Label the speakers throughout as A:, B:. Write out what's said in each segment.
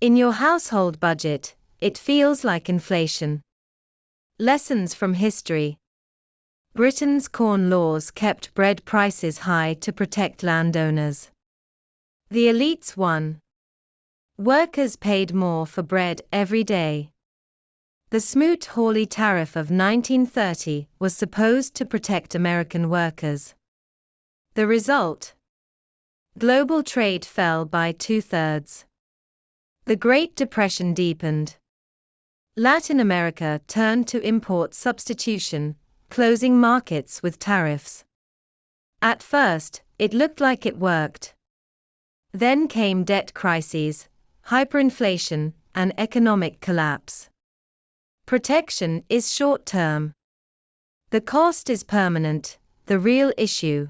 A: In your household budget, it feels like inflation. Lessons from history. Britain's corn laws kept bread prices high to protect landowners. The elites won. Workers paid more for bread every day. The Smoot-Hawley tariff of 1930 was supposed to protect American workers. The result? Global trade fell by 2/3. The Great Depression deepened. Latin America turned to import substitution, closing markets with tariffs. At first, it looked like it worked. Then came debt crises, hyperinflation, and economic collapse. Protection is short-term. The cost is permanent, the real issue.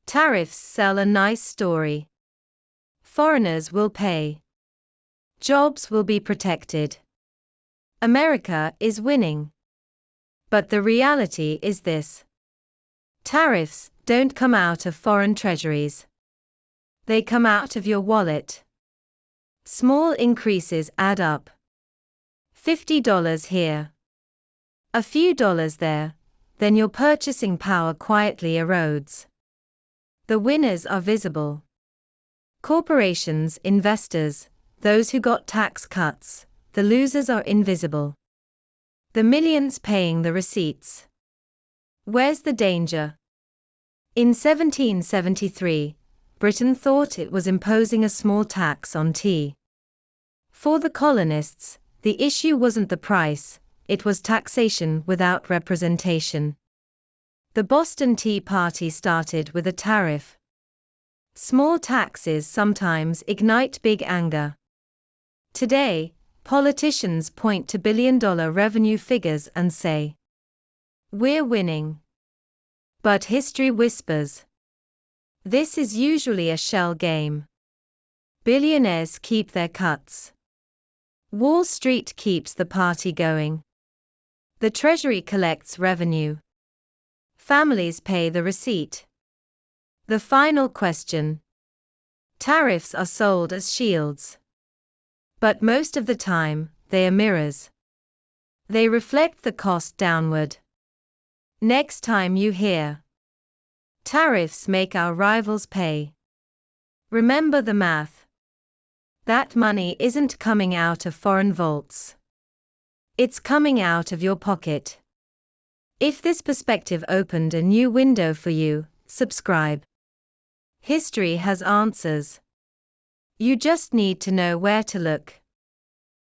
A: Tariffs sell a nice story. Foreigners will pay. Jobs will be protected. America is winning. But the reality is this. Tariffs don't come out of foreign treasuries. They come out of your wallet. Small increases add up. $50 here. A few dollars there, then your purchasing power quietly erodes. The winners are visible. Corporations, investors, those who got tax cuts. The losers are invisible. The millions paying the receipts. Where's the danger? In 1773, Britain thought it was imposing a small tax on tea. For the colonists, the issue wasn't the price, it was taxation without representation. The Boston Tea Party started with a tariff. Small taxes sometimes ignite big anger. Today, politicians point to billion-dollar revenue figures and say, "We're winning." But history whispers. This is usually a shell game. Billionaires keep their cuts. Wall Street keeps the party going. The Treasury collects revenue. Families pay the receipt. The final question. Tariffs are sold as shields. But most of the time, they are mirrors. They reflect the cost downward. Next time you hear, "Tariffs make our rivals pay," remember the math. That money isn't coming out of foreign vaults. It's coming out of your pocket. If this perspective opened a new window for you, subscribe. History has answers. You just need to know where to look.